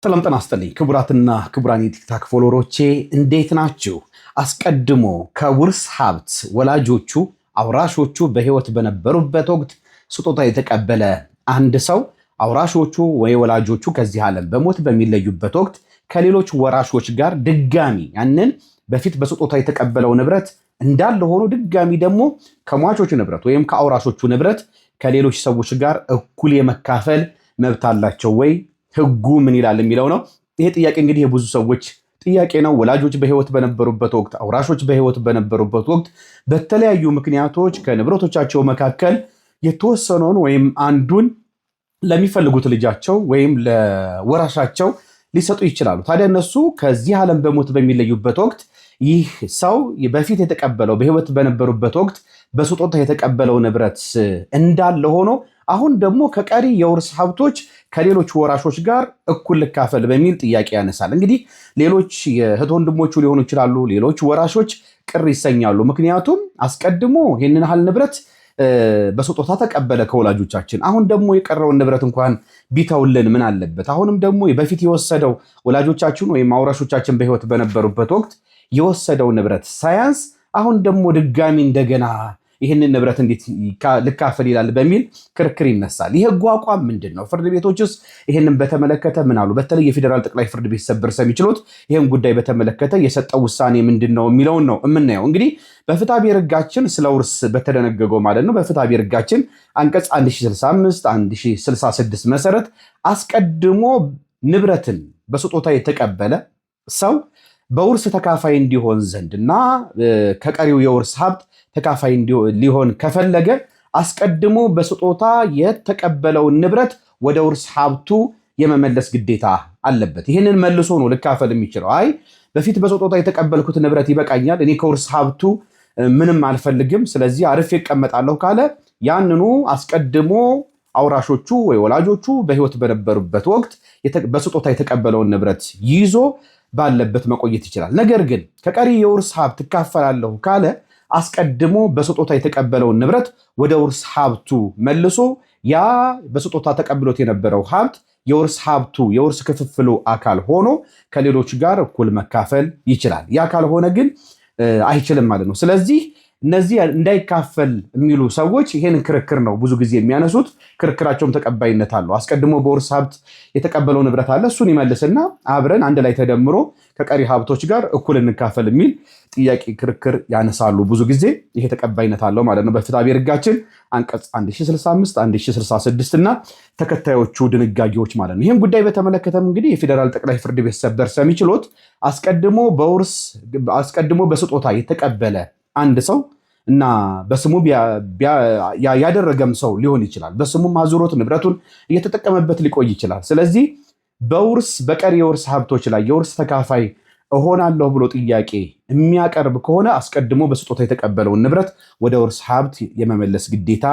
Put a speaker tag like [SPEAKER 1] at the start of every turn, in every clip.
[SPEAKER 1] ሰላም ጤና ይስጥልኝ ክቡራትና ክቡራን የቲክታክ ፎሎወሮቼ እንዴት ናችሁ? አስቀድሞ ከውርስ ሀብት ወላጆቹ አውራሾቹ በህይወት በነበሩበት ወቅት ስጦታ የተቀበለ አንድ ሰው አውራሾቹ ወይ ወላጆቹ ከዚህ ዓለም በሞት በሚለዩበት ወቅት ከሌሎች ወራሾች ጋር ድጋሚ ያንን በፊት በስጦታ የተቀበለው ንብረት እንዳለ ሆኖ ድጋሚ ደግሞ ከሟቾቹ ንብረት ወይም ከአውራሾቹ ንብረት ከሌሎች ሰዎች ጋር እኩል የመካፈል መብት አላቸው ወይ? ህጉ ምን ይላል የሚለው ነው። ይሄ ጥያቄ እንግዲህ የብዙ ሰዎች ጥያቄ ነው። ወላጆች በህይወት በነበሩበት ወቅት፣ አውራሾች በህይወት በነበሩበት ወቅት በተለያዩ ምክንያቶች ከንብረቶቻቸው መካከል የተወሰነውን ወይም አንዱን ለሚፈልጉት ልጃቸው ወይም ለወራሻቸው ሊሰጡ ይችላሉ። ታዲያ እነሱ ከዚህ ዓለም በሞት በሚለዩበት ወቅት ይህ ሰው በፊት የተቀበለው በህይወት በነበሩበት ወቅት በስጦታ የተቀበለው ንብረት እንዳለ ሆኖ አሁን ደግሞ ከቀሪ የውርስ ሀብቶች ከሌሎች ወራሾች ጋር እኩል ልካፈል በሚል ጥያቄ ያነሳል። እንግዲህ ሌሎች የእህት ወንድሞቹ ሊሆኑ ይችላሉ፣ ሌሎች ወራሾች ቅር ይሰኛሉ። ምክንያቱም አስቀድሞ ይህንን ያህል ንብረት በስጦታ ተቀበለ ከወላጆቻችን፣ አሁን ደግሞ የቀረውን ንብረት እንኳን ቢተውልን ምን አለበት? አሁንም ደግሞ በፊት የወሰደው ወላጆቻችን ወይም አውራሾቻችን በህይወት በነበሩበት ወቅት የወሰደው ንብረት ሳያንስ አሁን ደግሞ ድጋሚ እንደገና ይህንን ንብረት እንዴት ልካፈል ይላል በሚል ክርክር ይነሳል። ይህ ህጉ አቋም ምንድን ነው? ፍርድ ቤቶችስ ይህንን በተመለከተ ምን አሉ? በተለይ የፌዴራል ጠቅላይ ፍርድ ቤት ሰበር ሰሚ ችሎት ይህን ጉዳይ በተመለከተ የሰጠው ውሳኔ ምንድን ነው የሚለውን ነው የምናየው። እንግዲህ በፍትሐ ብሔር ህጋችን ስለ ውርስ በተደነገገው ማለት ነው በፍትሐ ብሔር ህጋችን አንቀጽ 1065 1066 መሰረት አስቀድሞ ንብረትን በስጦታ የተቀበለ ሰው በውርስ ተካፋይ እንዲሆን ዘንድ እና ከቀሪው የውርስ ሀብት ተካፋይ ሊሆን ከፈለገ አስቀድሞ በስጦታ የተቀበለውን ንብረት ወደ ውርስ ሀብቱ የመመለስ ግዴታ አለበት። ይህንን መልሶ ነው ልካፈል የሚችለው። አይ በፊት በስጦታ የተቀበልኩት ንብረት ይበቃኛል፣ እኔ ከውርስ ሀብቱ ምንም አልፈልግም፣ ስለዚህ አርፌ እቀመጣለሁ ካለ ያንኑ አስቀድሞ አውራሾቹ ወይ ወላጆቹ በህይወት በነበሩበት ወቅት በስጦታ የተቀበለውን ንብረት ይዞ ባለበት መቆየት ይችላል። ነገር ግን ከቀሪ የውርስ ሀብት እካፈላለሁ ካለ አስቀድሞ በስጦታ የተቀበለውን ንብረት ወደ ውርስ ሀብቱ መልሶ ያ በስጦታ ተቀብሎት የነበረው ሀብት የውርስ ሀብቱ የውርስ ክፍፍሉ አካል ሆኖ ከሌሎች ጋር እኩል መካፈል ይችላል። ያ ካልሆነ ግን አይችልም ማለት ነው። ስለዚህ እነዚህ እንዳይካፈል የሚሉ ሰዎች ይሄንን ክርክር ነው ብዙ ጊዜ የሚያነሱት። ክርክራቸውም ተቀባይነት አለው። አስቀድሞ በውርስ ሀብት የተቀበለው ንብረት አለ፣ እሱን ይመልስና አብረን አንድ ላይ ተደምሮ ከቀሪ ሀብቶች ጋር እኩል እንካፈል የሚል ጥያቄ ክርክር ያነሳሉ ብዙ ጊዜ። ይሄ ተቀባይነት አለው ማለት ነው በፍትሐ ብሔር ህጋችን አንቀጽ 1065 1066 እና ተከታዮቹ ድንጋጌዎች ማለት ነው። ይህም ጉዳይ በተመለከተም እንግዲህ የፌዴራል ጠቅላይ ፍርድ ቤት ሰበር ሰሚ ችሎት አስቀድሞ በስጦታ የተቀበለ አንድ ሰው እና በስሙ ያደረገም ሰው ሊሆን ይችላል። በስሙም አዙሮት ንብረቱን እየተጠቀመበት ሊቆይ ይችላል። ስለዚህ በቀሪ የውርስ ሀብቶች ላይ የውርስ ተካፋይ እሆናለሁ ብሎ ጥያቄ የሚያቀርብ ከሆነ አስቀድሞ በስጦታ የተቀበለውን ንብረት ወደ ውርስ ሀብት የመመለስ ግዴታ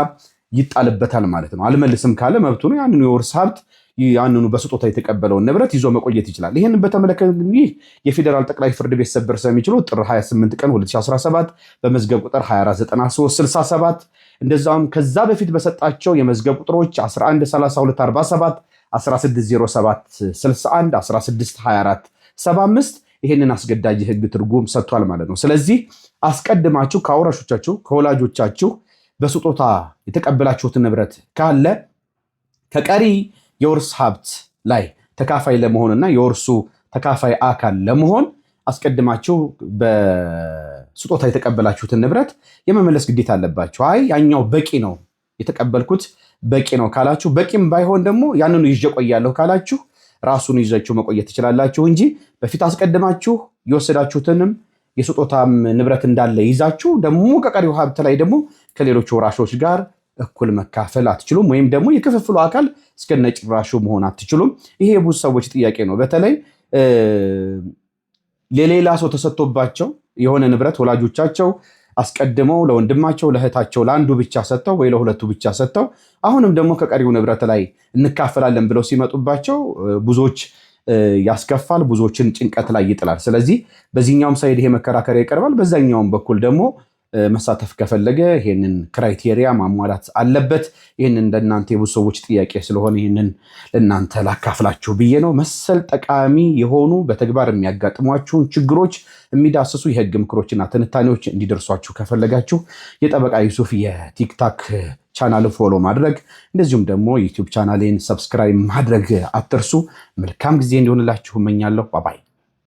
[SPEAKER 1] ይጣልበታል ማለት ነው። አልመልስም ካለ መብቱ ነው። ያንኑ የውርስ ሀብት ያንኑ በስጦታ የተቀበለውን ንብረት ይዞ መቆየት ይችላል። ይህንን በተመለከተ እንግዲህ የፌዴራል ጠቅላይ ፍርድ ቤት ሰበር ሰሚ ችሎት ጥር 28 ቀን 2017 በመዝገብ ቁጥር 249367 እንደዛውም ከዛ በፊት በሰጣቸው የመዝገብ ቁጥሮች 113247 160761 162475 ይህንን አስገዳጅ ህግ ትርጉም ሰጥቷል ማለት ነው። ስለዚህ አስቀድማችሁ ከአውራሾቻችሁ ከወላጆቻችሁ በስጦታ የተቀበላችሁት ንብረት ካለ ከቀሪ የውርስ ሀብት ላይ ተካፋይ ለመሆንና የውርሱ ተካፋይ አካል ለመሆን አስቀድማችሁ በስጦታ የተቀበላችሁትን ንብረት የመመለስ ግዴታ አለባችሁ። አይ ያኛው በቂ ነው የተቀበልኩት በቂ ነው ካላችሁ፣ በቂም ባይሆን ደግሞ ያንኑ ይዤ ቆያለሁ ካላችሁ ራሱን ይዛችሁ መቆየት ትችላላችሁ እንጂ በፊት አስቀድማችሁ የወሰዳችሁትንም የስጦታም ንብረት እንዳለ ይዛችሁ ደግሞ ከቀሪው ሀብት ላይ ደግሞ ከሌሎች ወራሾች ጋር እኩል መካፈል አትችሉም፣ ወይም ደግሞ የክፍፍሉ አካል እስከነጭራሹ መሆን አትችሉም። ይሄ የብዙ ሰዎች ጥያቄ ነው። በተለይ ለሌላ ሰው ተሰጥቶባቸው የሆነ ንብረት ወላጆቻቸው አስቀድመው ለወንድማቸው ለእህታቸው ለአንዱ ብቻ ሰጥተው ወይ ለሁለቱ ብቻ ሰጥተው አሁንም ደግሞ ከቀሪው ንብረት ላይ እንካፈላለን ብለው ሲመጡባቸው ብዙዎች ያስከፋል፣ ብዙዎችን ጭንቀት ላይ ይጥላል። ስለዚህ በዚህኛውም ሳይድ ይሄ መከራከሪያ ይቀርባል፣ በዛኛውም በኩል ደግሞ መሳተፍ ከፈለገ ይሄንን ክራይቴሪያ ማሟላት አለበት። ይሄንን ለእናንተ የብዙ ሰዎች ጥያቄ ስለሆነ ይሄንን ለእናንተ ላካፍላችሁ ብዬ ነው። መሰል ጠቃሚ የሆኑ በተግባር የሚያጋጥሟችሁን ችግሮች የሚዳስሱ የህግ ምክሮችና ትንታኔዎች እንዲደርሷችሁ ከፈለጋችሁ የጠበቃ ዩሱፍ የቲክታክ ቻናል ፎሎ ማድረግ እንደዚሁም ደግሞ ዩቲዩብ ቻናሌን ሰብስክራይብ ማድረግ አትርሱ። መልካም ጊዜ እንዲሆንላችሁ እመኛለሁ። ባባይ